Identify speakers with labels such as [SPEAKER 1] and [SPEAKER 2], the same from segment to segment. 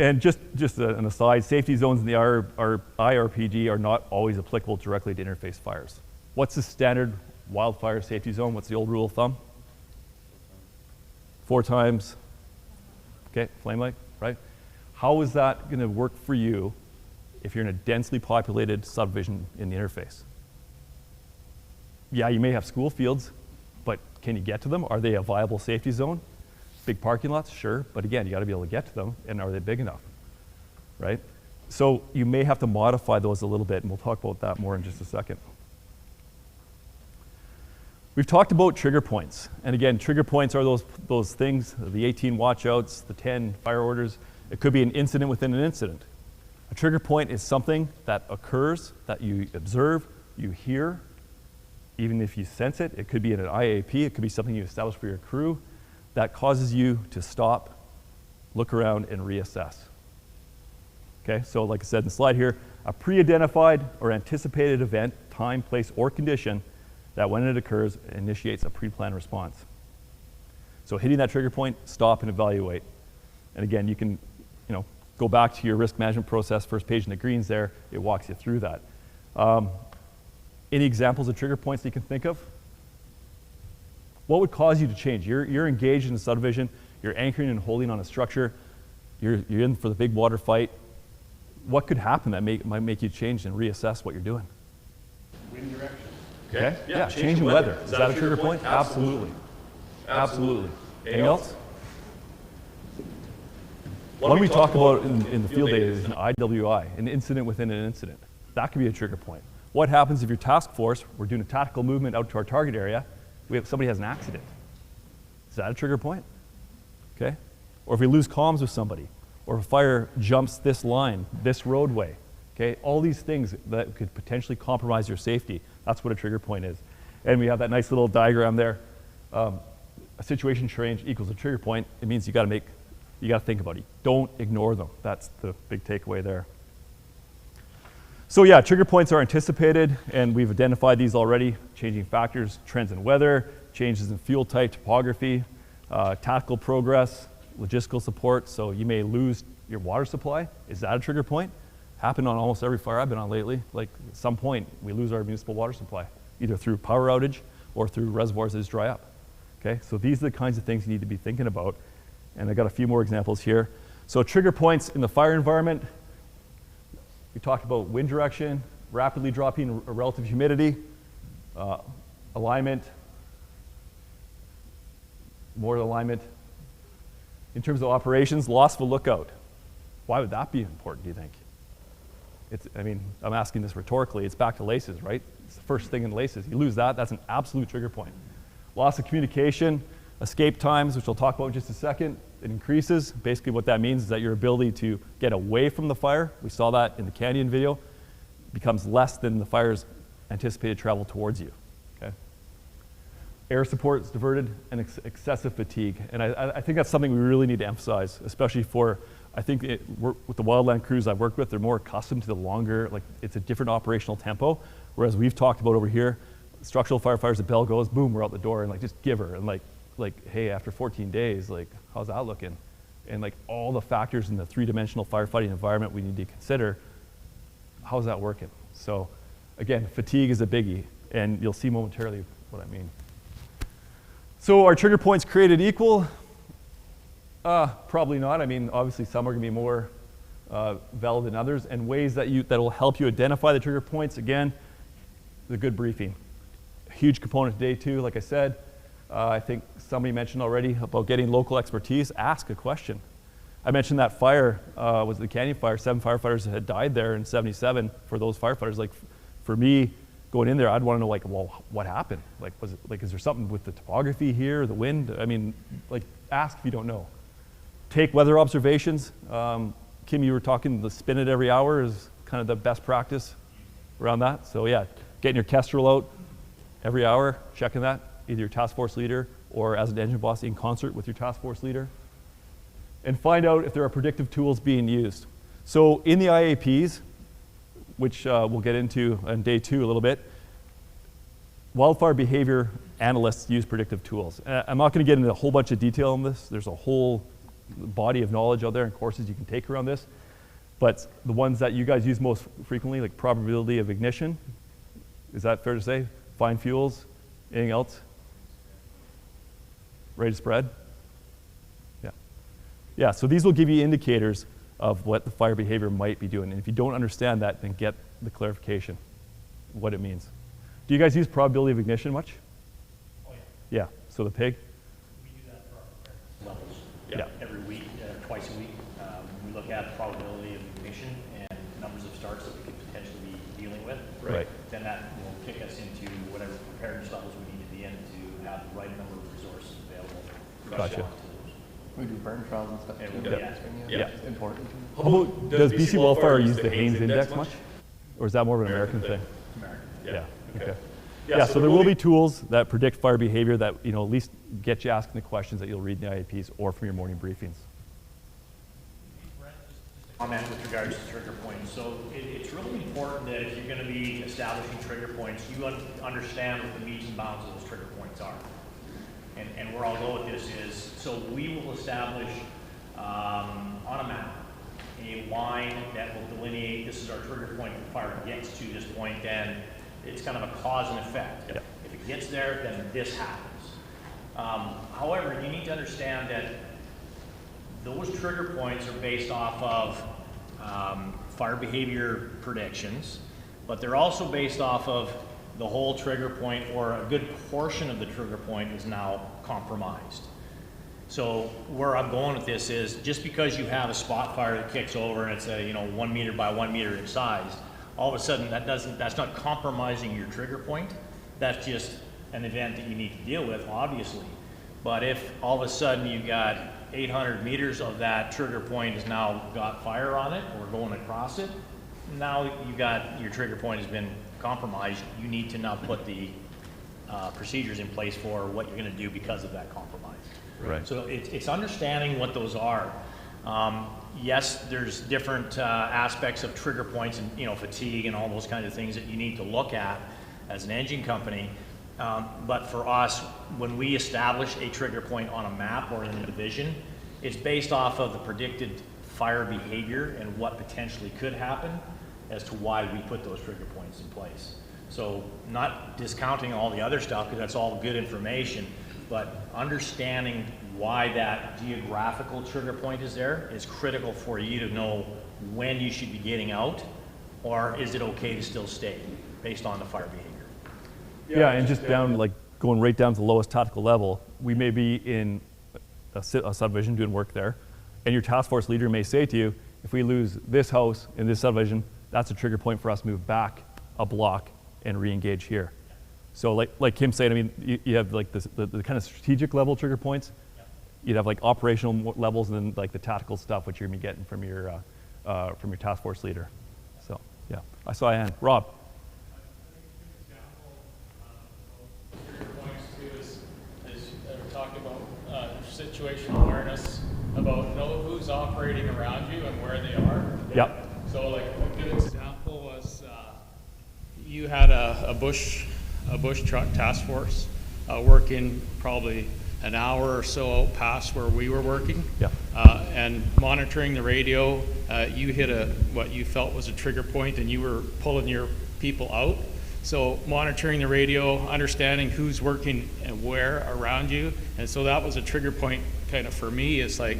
[SPEAKER 1] And just an aside, safety zones in the IRPG are not always applicable directly to interface fires. What's the standard wildfire safety zone? What's the old rule of thumb? 4 times, okay, flame light, right? How is that going to work for you if you're in a densely populated subdivision in the interface? Yeah, you may have school fields, but can you get to them? Are they a viable safety zone? Big parking lots, sure, but again, you got to be able to get to them, and are they big enough, right? So you may have to modify those a little bit, and we'll talk about that more in just a second. We've talked about trigger points, and again, trigger points are those things, the 18 watchouts, the 10 fire orders. It could be an incident within an incident. A trigger point is something that occurs, that you observe, you hear, even if you sense it. It could be in an IAP, it could be something you establish for your crew, that causes you to stop, look around, and reassess. Okay, so like I said in the slide here, a pre-identified or anticipated event, time, place, or condition that when it occurs, initiates a pre-planned response. So hitting that trigger point, stop and evaluate. And again, you can go back to your risk management process, first page in the greens there, it walks you through that. Any examples of trigger points that you can think of? What would cause you to change? You're engaged in a subdivision, you're anchoring and holding on a structure, you're in for the big water fight. What could happen that might make you change and reassess what you're doing?
[SPEAKER 2] Wind direction.
[SPEAKER 1] Okay, yeah, changing weather. Is that a trigger point? Absolutely. Absolutely. Anything else? One we talk about in the field data is an IWI, an incident within an incident. That could be a trigger point. What happens if your task force, we're doing a tactical movement out to our target area, somebody has an accident? Is that a trigger point? Okay? Or if we lose comms with somebody, or if a fire jumps this line, this roadway, okay? All these things that could potentially compromise your safety, that's what a trigger point is. And we have that nice little diagram there. A situation change equals a trigger point. It means you got to think about it. Don't ignore them. That's the big takeaway there. So yeah, trigger points are anticipated, and we've identified these already. Changing factors, trends in weather, changes in fuel type, topography, tactical progress, logistical support. So you may lose your water supply. Is that a trigger point? Happened on almost every fire I've been on lately. Like at some point, we lose our municipal water supply, either through power outage or through reservoirs that just dry up. Okay, so these are the kinds of things you need to be thinking about. And I got a few more examples here. So trigger points in the fire environment. We talked about wind direction, rapidly dropping relative humidity, alignment, more alignment. In terms of operations, loss of a lookout. Why would that be important, do you think? I'm asking this rhetorically. It's back to laces, right? It's the first thing in laces. You lose that, that's an absolute trigger point. Loss of communication, escape times, which we'll talk about in just a second, it increases. Basically what that means is that your ability to get away from the fire, we saw that in the Canyon video, becomes less than the fire's anticipated travel towards you. Okay? Air support is diverted, and excessive fatigue. And I think that's something we really need to emphasize, especially for, I think with the wildland crews I've worked with, they're more accustomed to the longer, like it's a different operational tempo, whereas we've talked about over here, structural firefighters, the bell goes, boom, we're out the door, and like just give her, and like, hey, after 14 days, like, how's that looking? And like all the factors in the three-dimensional firefighting environment we need to consider, how's that working? So again, fatigue is a biggie, and you'll see momentarily what I mean. So are trigger points created equal? Probably not. I mean, obviously some are gonna be more valid than others, and ways that will help you identify the trigger points, again, the good briefing. A huge component to day 2, like I said. I think somebody mentioned already about getting local expertise. Ask a question. I mentioned that fire was the Canyon fire. 7 firefighters had died there in '77 for those firefighters. Like for me, going in there, I'd want to know, like, well, what happened? Like, was it like, is there something with the topography here, the wind? I mean, like, ask if you don't know. Take weather observations. Kim, you were talking the spin it every hour is kind of the best practice around that. So yeah, getting your Kestrel out every hour, checking that. Either your task force leader or as an engine boss in concert with your task force leader. And find out if there are predictive tools being used. So in the IAPs, which we'll get into on day 2 a little bit, wildfire behavior analysts use predictive tools. I'm not going to get into a whole bunch of detail on this. There's a whole body of knowledge out there and courses you can take around this. But the ones that you guys use most frequently, like probability of ignition, is that fair to say? Fine fuels, anything else? Rate of spread? Yeah. Yeah, so these will give you indicators of what the fire behavior might be doing. And if you don't understand that, then get the clarification, what it means. Do you guys use probability of ignition much?
[SPEAKER 3] Oh, yeah.
[SPEAKER 1] Yeah, so the pig?
[SPEAKER 3] We do that for our levels.
[SPEAKER 1] Yeah.
[SPEAKER 3] Every week, twice a week. We look at probability of ignition and numbers of starts that we could potentially be dealing with.
[SPEAKER 1] Right.
[SPEAKER 3] Then that will kick us into whatever preparedness levels we need to be in to have the right number of resources available. to
[SPEAKER 1] Gotcha.
[SPEAKER 3] respond to those.
[SPEAKER 4] We do burn trials and stuff
[SPEAKER 3] Yeah,
[SPEAKER 4] too.
[SPEAKER 3] we do, yeah.
[SPEAKER 4] It's important.
[SPEAKER 1] How about, does BC Wildfire use the Haynes Index much? Or is that more of an American thing?
[SPEAKER 3] American.
[SPEAKER 1] Yeah. Okay. Yeah, so there will be tools that predict fire behavior that, you know, at least get you asking the questions that you'll read in the IAPs or from your morning briefings.
[SPEAKER 3] Comment with regards to trigger points. So it's really important that if you're going to be establishing trigger points, you understand what the meets and bounds of those trigger points are. And where I'll go with this is, so we will establish on a map a line that will delineate this is our trigger point. If the fire gets to this point, then it's kind of a cause and effect.
[SPEAKER 1] Yep.
[SPEAKER 3] If it gets there, then this happens. However, you need to understand that those trigger points are based off of fire behavior predictions, but they're also based off of the whole trigger point, or a good portion of the trigger point is now compromised. So where I'm going with this is, just because you have a spot fire that kicks over and it's a 1 meter by 1 meter in size, all of a sudden that's not compromising your trigger point. That's just an event that you need to deal with, obviously. But if all of a sudden you got 800 meters of that trigger point has now got fire on it or going across it, now you got your trigger point has been compromised. You need to now put the procedures in place for what you're going to do because of that compromise.
[SPEAKER 1] Right.
[SPEAKER 3] So it's understanding what those are. Yes, there's different aspects of trigger points and fatigue and all those kinds of things that you need to look at as an engine company. But for us, when we establish a trigger point on a map or in a division, it's based off of the predicted fire behavior and what potentially could happen as to why we put those trigger points in place. So not discounting all the other stuff, because that's all good information, but understanding why that geographical trigger point is there is critical for you to know when you should be getting out, or is it okay to still stay based on the fire behavior.
[SPEAKER 1] Yeah, and just down, like going right down to the lowest tactical level, we may be in a subdivision doing work there, and your task force leader may say to you, if we lose this house in this subdivision, that's a trigger point for us to move back a block and re-engage here. So like Kim said, I mean, you have like the kind of strategic level trigger points. You'd have like operational levels, and then like the tactical stuff, which you're gonna be getting from your task force leader. So yeah, I saw a hand. Rob.
[SPEAKER 5] Talk about situational awareness, about know who's operating around you and where they are.
[SPEAKER 1] Yep.
[SPEAKER 5] So like a good example was you had a bush truck task force working probably an hour or so out past where we were working.
[SPEAKER 1] Yeah.
[SPEAKER 5] And monitoring the radio, you hit what you felt was a trigger point, and you were pulling your people out. So monitoring the radio, understanding who's working and where around you. And so that was a trigger point kind of for me. It's like,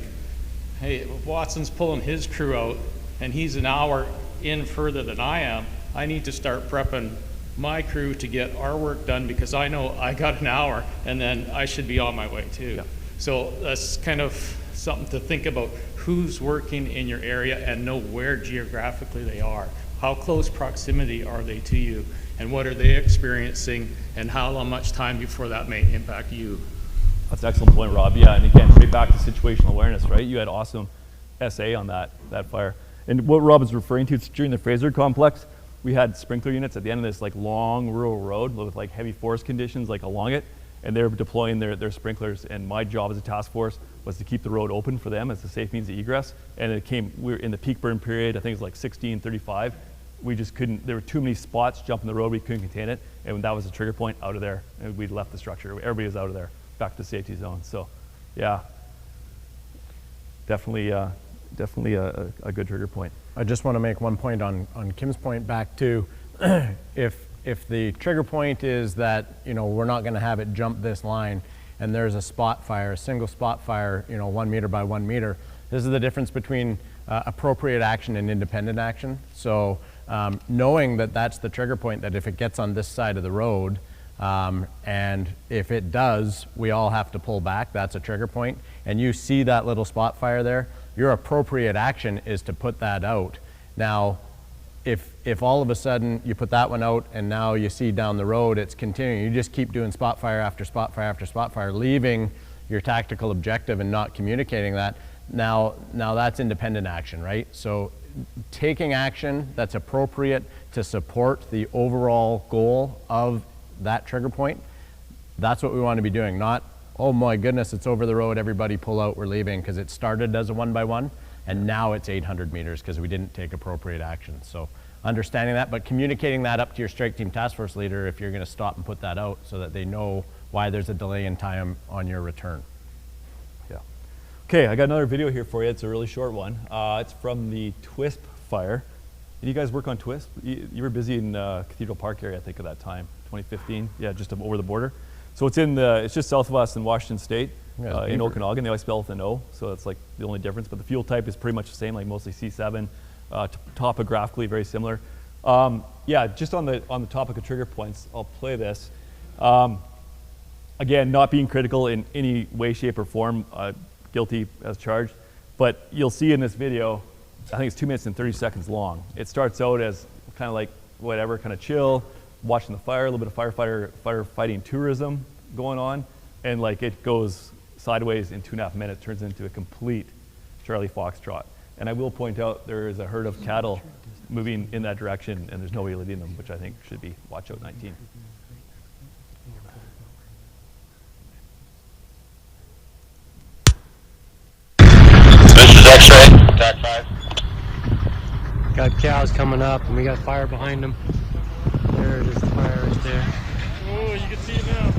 [SPEAKER 5] hey, if Watson's pulling his crew out and he's an hour in further than I am, I need to start prepping my crew to get our work done, because I know I got an hour and then I should be on my way too.
[SPEAKER 1] Yeah.
[SPEAKER 5] So that's kind of something to think about, who's working in your area and know where geographically they are. How close proximity are they to you? And what are they experiencing, and how much time before that may impact you?
[SPEAKER 1] That's an excellent point, Rob. Yeah, and again, right back to situational awareness, right? You had awesome SA on that fire. And what Rob is referring to, it's during the Fraser complex, we had sprinkler units at the end of this like long rural road with like heavy forest conditions like along it, and they were deploying their sprinklers, and my job as a task force was to keep the road open for them as a safe means of egress. And we were in the peak burn period, I think it was like 16:35. We just couldn't, there were too many spots jumping the road, we couldn't contain it, and that was a trigger point out of there, and we left the structure. Everybody was out of there, back to the safety zone. So, yeah. definitely a good trigger point.
[SPEAKER 4] I just want to make one point on Kim's point back to if the trigger point is that, you know, we're not going to have it jump this line, and there's a spot fire, a single spot fire, you know, 1 meter by 1 meter. This is the difference between appropriate action and independent action. So knowing that that's the trigger point, that if it gets on this side of the road, and if it does, we all have to pull back, that's a trigger point. And you see that little spot fire there, your appropriate action is to put that out. Now, if all of a sudden you put that one out and now you see down the road it's continuing, you just keep doing spot fire after spot fire after spot fire, leaving your tactical objective and not communicating that, now that's independent action, right? So taking action that's appropriate to support the overall goal of that trigger point, that's what we want to be doing. Not, oh my goodness, it's over the road, everybody pull out, we're leaving, because it started as a 1 by 1 and now it's 800 meters because we didn't take appropriate action. So understanding that, but communicating that up to your strike team task force leader if you're going to stop and put that out, so that they know why there's a delay in time on your return.
[SPEAKER 1] Yeah. Okay, I got another video here for you. It's a really short one. It's from the Twisp fire. Did you guys work on Twisp? You were busy in Cathedral Park area, I think, at that time, 2015. Yeah, just over the border. So it's just south of us in Washington State, in Okanagan. They always spell with an O, so it's like the only difference. But the fuel type is pretty much the same, like mostly C7. Topographically very similar. Yeah, just on the topic of trigger points, I'll play this. Again, not being critical in any way, shape, or form, guilty as charged. But you'll see in this video, I think it's 2 minutes and 30 seconds long. It starts out as kind of like whatever, kind of chill, watching the fire, a little bit of firefighting tourism going on, and like it goes sideways in 2.5 minutes, turns into a complete Charlie Foxtrot. And I will point out there is a herd of cattle moving in that direction, and there's nobody leading them, which I think should be watch out 19.
[SPEAKER 6] This is X-ray, attack 5.
[SPEAKER 7] Got cows coming up, and we got fire behind them. There it is, the fire right there.
[SPEAKER 5] Oh, you can see it now.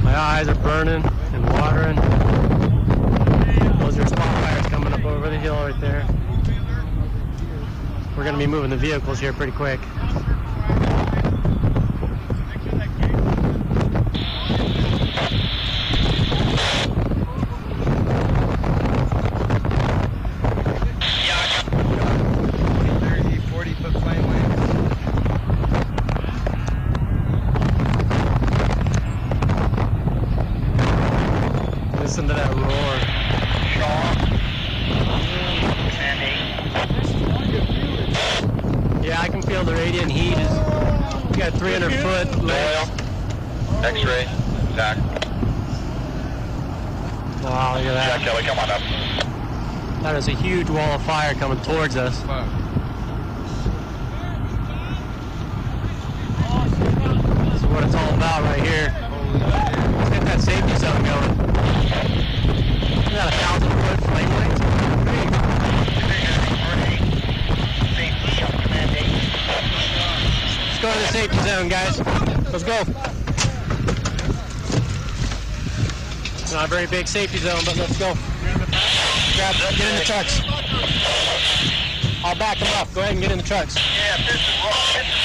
[SPEAKER 7] My eyes are burning and watering. Those are spot fires coming up over the hill right there. We're going to be moving the vehicles here pretty quick. Listen to that roar. Yeah, I can feel the radiant heat. We got 300 foot left.
[SPEAKER 6] X-ray, attack.
[SPEAKER 7] Wow, look at that.
[SPEAKER 6] Yeah, Kelly, come on up.
[SPEAKER 7] That is a huge wall of fire coming towards us. This is what it's all about right here. Let's get that safety zone going. We got 1,000 foot flame lanes. Let's go to the safety zone, guys. Let's go. It's not a very big safety zone, but let's go. Get in the trucks. I'll back them up. Go ahead and get in the trucks.
[SPEAKER 6] Yeah, this is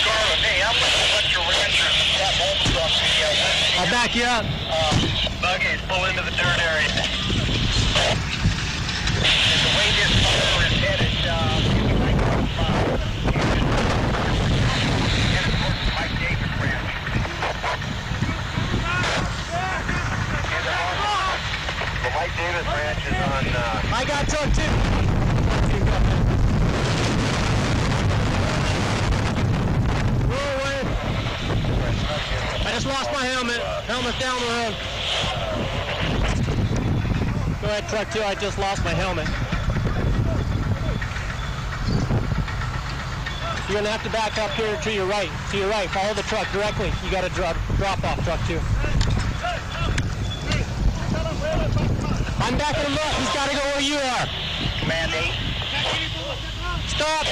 [SPEAKER 6] Garland. Hey, I'm with a bunch of ranchers that homes off the
[SPEAKER 7] I'll back you up.
[SPEAKER 6] buggies pull into the dirt area. And the way this fire is headed, Mike Davis Ranch. The Mike Davis Ranch is on,
[SPEAKER 7] I got truck too. I just lost my helmet. Helmet's down the road. Go ahead, truck 2. I just lost my helmet. You're gonna have to back up here to your right. To your right. Follow the truck directly. You got to drop off, truck 2. I'm backing him up. He's got to go where you are.
[SPEAKER 6] Command 8.
[SPEAKER 7] Stop.